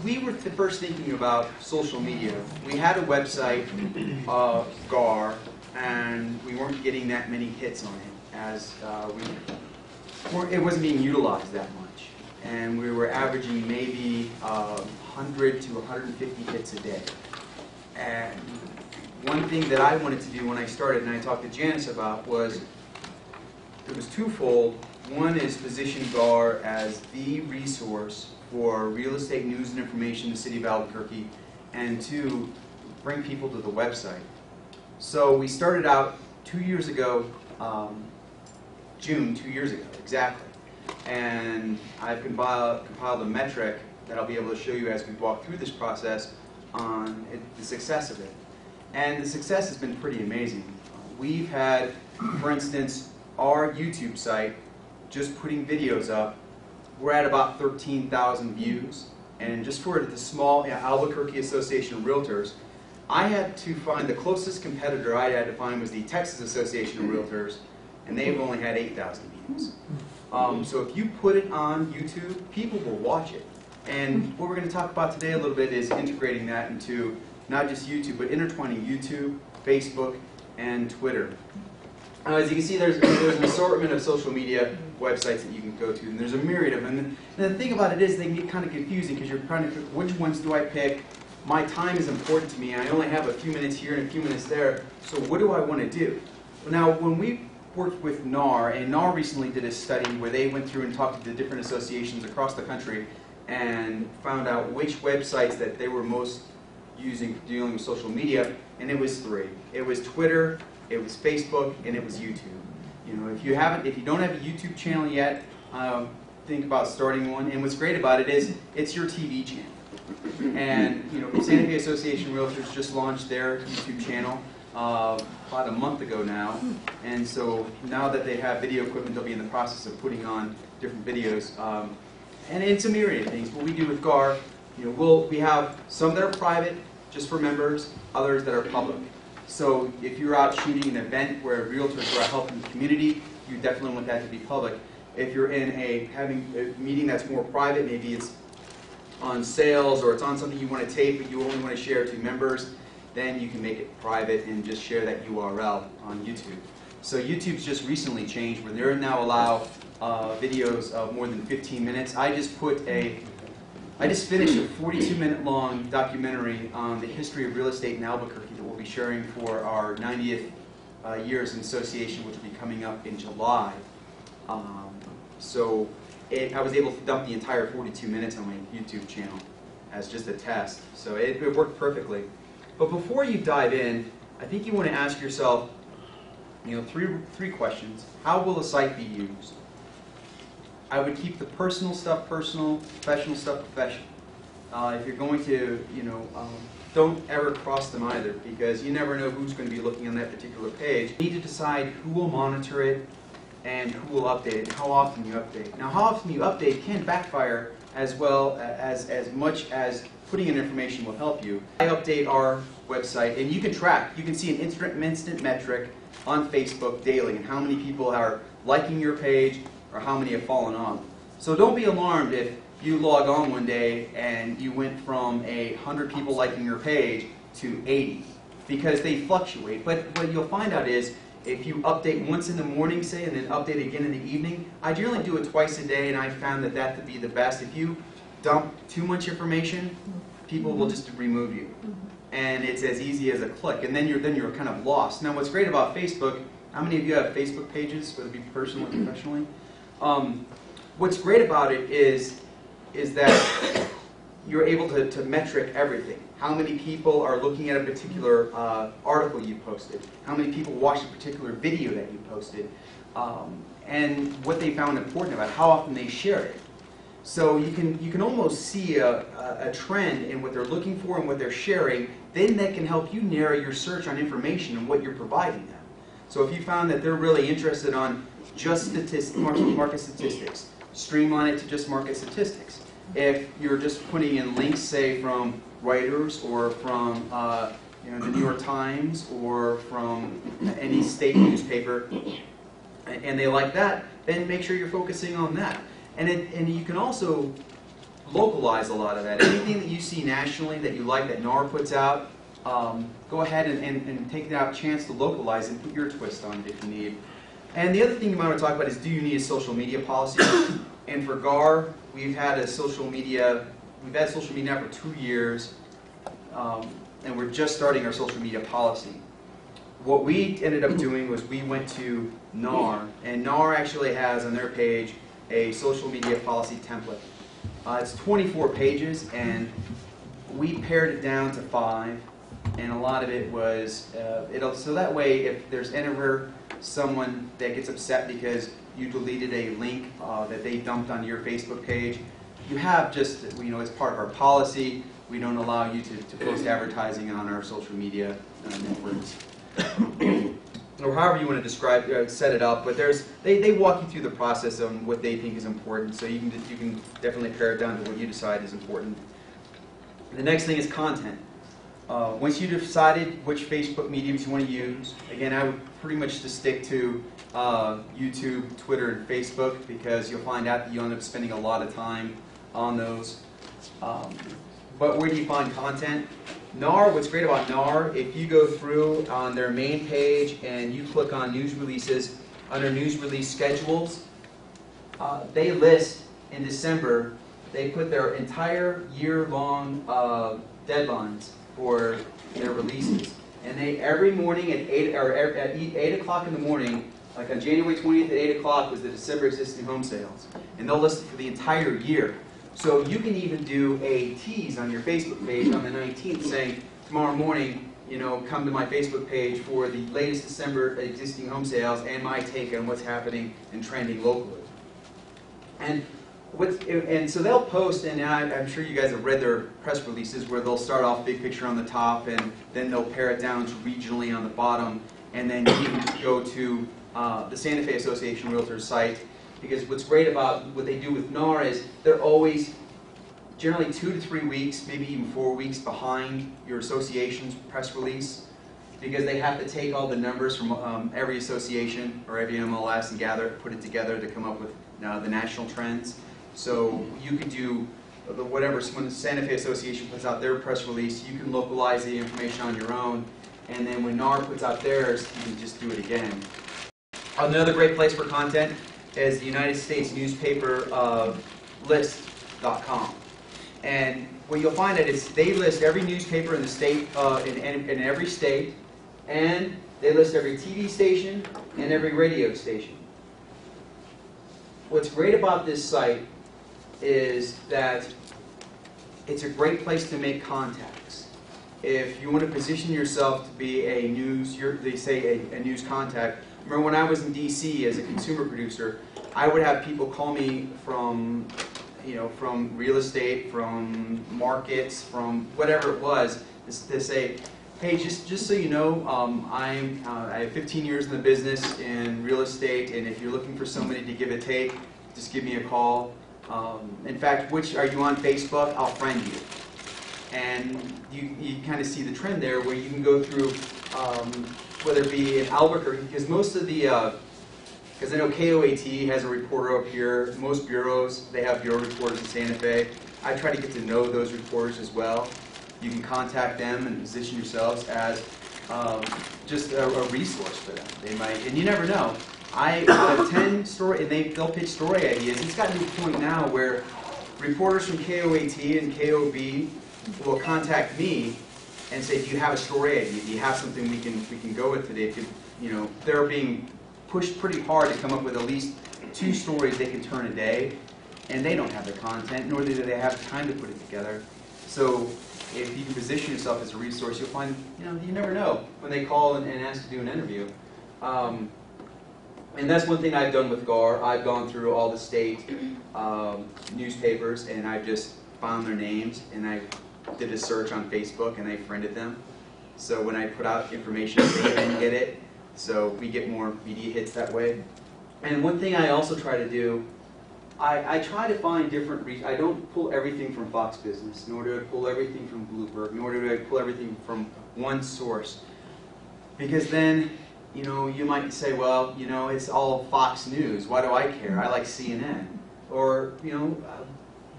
we were first thinking about social media, we had a website, GAR, and we weren't getting that many hits on it, as it wasn't being utilized that much. And we were averaging maybe 100 to 150 hits a day. And one thing that I wanted to do when I started, and I talked to Janice about, was it was twofold. One is position GAR as the resource for real estate news and information in the city of Albuquerque, and two, bring people to the website. So we started out 2 years ago, June 2 years ago, exactly. And I've compiled a metric that I'll be able to show you as we walk through this process on the success of it. And the success has been pretty amazing. We've had, for instance, our YouTube site, just putting videos up, we're at about 13,000 views. And just for the small Albuquerque Association of Realtors, I had to find the closest competitor I had to find was the Texas Association of Realtors, and they've only had 8,000 views. So if you put it on YouTube, people will watch it. And what we're going to talk about today a little bit is integrating that into not just YouTube, but intertwining YouTube, Facebook, and Twitter. As you can see, there's an assortment of social media websites that you can go to, and there's a myriad of them. And the thing about it is they can get kind of confusing because you're trying to pick which ones do I pick. My time is important to me. I only have a few minutes here and a few minutes there, so what do I want to do? Now, when we worked with NAR, and NAR recently did a study where they went through and talked to the different associations across the country and found out which websites that they were most using for dealing with social media, and it was 3. It was Twitter, it was Facebook, and it was YouTube. You know, if you don't have a YouTube channel yet, think about starting one. And what's great about it is it's your TV channel. And you know, Santa Fe Association of Realtors just launched their YouTube channel about a month ago now. And so now that they have video equipment, they'll be in the process of putting on different videos. And it's a myriad of things. What we do with GAR, you know, we have some that are private, just for members, others that are public. So if you're out shooting an event where realtors are helping the community, you definitely want that to be public. If you're in having a meeting that's more private, maybe it's on sales or it's on something you want to tape but you only want to share to members, then you can make it private and just share that URL on YouTube. So YouTube's just recently changed where they now allow videos of more than 15 minutes. I just finished a 42-minute long documentary on the history of real estate in Albuquerque that we'll be sharing for our 90th years in association, which will be coming up in July. I was able to dump the entire 42 minutes on my YouTube channel as just a test. So it worked perfectly. But before you dive in, I think you want to ask yourself, you know, three questions. How will the site be used? I would keep the personal stuff personal, professional stuff professional. If you're going to, you know, don't ever cross them either, because you never know who's going to be looking on that particular page. You need to decide who will monitor it and who will update it, and how often you update. Now, how often you update can backfire as well as much as putting in information will help you. I update our website, and you can track. You can see an instant metric on Facebook daily, and how many people are liking your page, or how many have fallen off. So don't be alarmed if you log on one day and you went from 100 people liking your page to 80, because they fluctuate. But what you'll find out is if you update once in the morning, say, and then update again in the evening, I generally do it twice a day, and I found that to be the best. If you dump too much information, people will just remove you. And it's as easy as a click, and then you're kind of lost. Now, what's great about Facebook, how many of you have Facebook pages, whether it be personally or professionally? What's great about it is that you're able to metric everything. How many people are looking at a particular article you posted? How many people watched a particular video that you posted? And what they found important about how often they share it. So you can almost see a trend in what they're looking for and what they're sharing. Then that can help you narrow your search on information and what you're providing them. So if you found that they're really interested on just market statistics, streamline it to just market statistics. If you're just putting in links, say, from Reuters or from the New York Times or from any state newspaper, and they like that, then make sure you're focusing on that. And you can also localize a lot of that. Anything that you see nationally that you like that NAR puts out, go ahead and take that chance to localize and put your twist on it if you need. And the other thing you might want to talk about is, do you need a social media policy? And for GAR, we've had social media now for 2 years, and we're just starting our social media policy. What we ended up doing was we went to NAR, and NAR actually has on their page a social media policy template. It's 24 pages, and we pared it down to 5, and a lot of it was, so that way if there's ever someone that gets upset because you deleted a link that they dumped on your Facebook page, you have just, as part of our policy, we don't allow you to post advertising on our social media networks. Or however you want to describe, set it up, but they walk you through the process on what they think is important, so you can definitely pare it down to what you decide is important. The next thing is content. Once you've decided which Facebook mediums you want to use, again, I would pretty much just stick to YouTube, Twitter, and Facebook, because you'll find out that you end up spending a lot of time on those. But where do you find content? NAR, what's great about NAR, if you go through on their main page and you click on news releases, under news release schedules, they list in December, they put their entire year-long deadlines for their releases. And they, every morning at 8 o'clock in the morning, like on January 20th at 8 o'clock was the December existing home sales. And they'll list it for the entire year. So you can even do a tease on your Facebook page on the 19th saying, tomorrow morning, come to my Facebook page for the latest December existing home sales and my take on what's happening and trending locally. And so they'll post, and I'm sure you guys have read their press releases where they'll start off big picture on the top, and then they'll pare it down to regionally on the bottom, and then you can go to the Santa Fe Association Realtors site. Because what's great about what they do with NAR is they're always generally 2 to 3 weeks, maybe even 4 weeks behind your association's press release, because they have to take all the numbers from every association or every MLS and put it together to come up with the national trends. So you could do whatever, when the Santa Fe Association puts out their press release, you can localize the information on your own, and then when NAR puts out theirs, you can just do it again. Another great place for content is the United States newspaper list.com. And what you'll find is they list every newspaper in the state, in every state, and they list every TV station and every radio station. What's great about this site is that it's a great place to make contacts. If you want to position yourself to be a news, they say a news contact. Remember when I was in DC as a consumer producer, I would have people call me from real estate, from markets, from whatever it was, to say, hey, just so you know, I have 15 years in the business in real estate, and if you're looking for somebody to give a take, just give me a call. In fact, are you on Facebook? I'll friend you. And you kind of see the trend there where you can go through, whether it be in Albuquerque, because most of the, because I know KOAT has a reporter up here. Most bureaus, they have bureau reporters in Santa Fe. I try to get to know those reporters as well. You can contact them and position yourselves as just a resource for them. They might, and you never know. I have 10 story, and they'll pitch story ideas. It's gotten to a point now where reporters from KOAT and KOB will contact me and say, "Do you have a story idea? Do you have something we can go with today?" They're being pushed pretty hard to come up with at least 2 stories they can turn a day, and they don't have the content, nor do they have time to put it together. So if you can position yourself as a resource, you'll find, you never know when they call and ask to do an interview. And that's one thing I've done with GAR. I've gone through all the state newspapers, and I've just found their names, and I did a search on Facebook, and I friended them. So when I put out information, they then get it. So we get more media hits that way. And one thing I also try to do, I try to find different reasons. I don't pull everything from Fox Business, nor do I pull everything from Bloomberg, nor do I pull everything from one source. Because then, you might say, well, it's all Fox News. Why do I care? I like CNN. Or,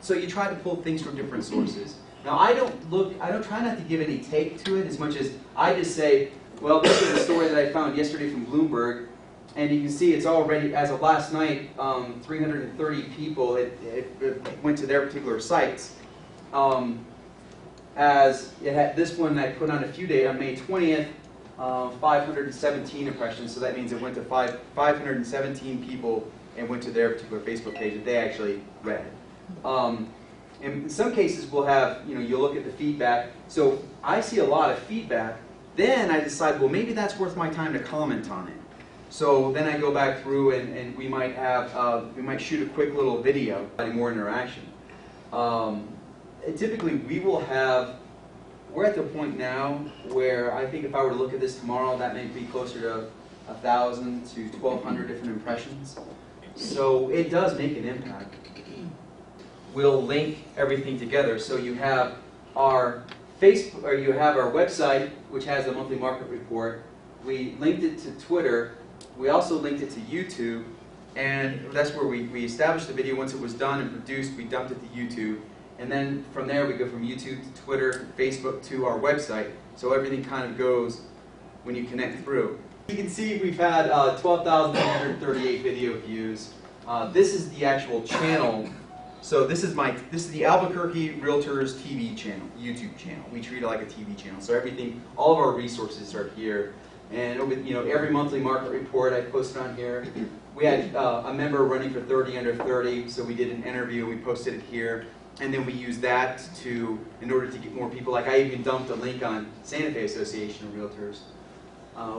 So you try to pull things from different sources. Now I don't try not to give any take to it as much as I just say, well, this is a story that I found yesterday from Bloomberg, and you can see it's already, as of last night, 330 people it went to their particular sites. As it had, this one I put on a few days, on May 20th, 517 impressions, so that means it went to 517 people and went to their particular Facebook page that they actually read. In some cases we'll have, you'll look at the feedback, so I see a lot of feedback, then I decide, well, maybe that's worth my time to comment on it. So then I go back through and we might have, we might shoot a quick little video, adding more interaction. Typically we will have, we're at the point now where I think if I were to look at this tomorrow, that may be closer to 1,000 to 1,200 different impressions. So it does make an impact. We'll link everything together. So you have our Facebook, or you have our website, which has the monthly market report. We linked it to Twitter. We also linked it to YouTube, and that's where we established the video. Once it was done and produced, we dumped it to YouTube. And then from there, we go from YouTube to Twitter, Facebook to our website. So everything kind of goes when you connect through. You can see we've had 12,838 video views. This is the actual channel. So this is the Albuquerque Realtors TV channel, YouTube channel. We treat it like a TV channel. So everything, all of our resources are here. And every monthly market report I posted on here. We had a member running for 30 under 30, so we did an interview. We posted it here. And then we use that in order to get more people. Like I even dumped a link on Santa Fe Association of Realtors.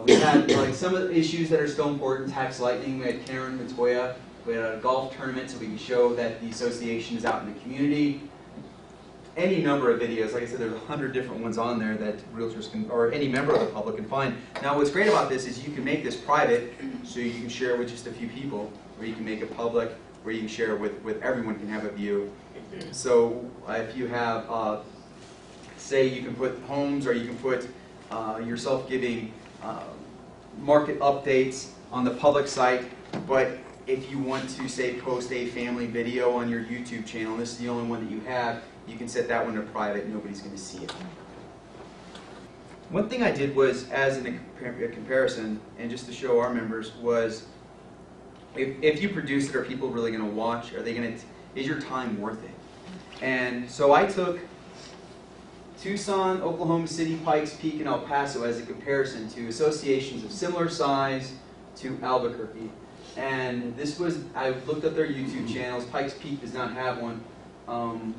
We had like some of the issues that are still important. Tax lightning. We had Karen Montoya. We had a golf tournament, so we can show that the association is out in the community. Any number of videos. Like I said, there's 100 different ones on there that realtors can, or any member of the public can find. Now, what's great about this is you can make this private, so you can share it with just a few people, or you can make it public, where you can share it with everyone can have a view. So if you have, say you can put homes, or you can put yourself giving market updates on the public site, but if you want to, say, post a family video on your YouTube channel, and this is the only one that you have, you can set that one to private, nobody's going to see it. One thing I did was, as a comparison, and just to show our members, was if you produce it, are people really going to watch? Are they going to, is your time worth it? And so I took Tucson, Oklahoma City, Pikes Peak, and El Paso as a comparison to associations of similar size to Albuquerque. And this was, I looked up their YouTube channels. Pikes Peak does not have one,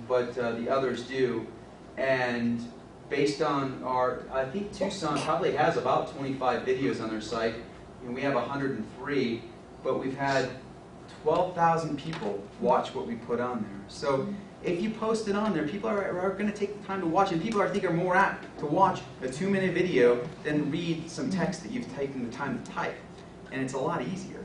but the others do. And based on I think Tucson probably has about 25 videos on their site, and we have 103, but we've had 12,000 people watch what we put on there. So if you post it on there, people are going to take the time to watch, and people I think are more apt to watch a 2-minute video than read some text that you've taken the time to type. And it's a lot easier.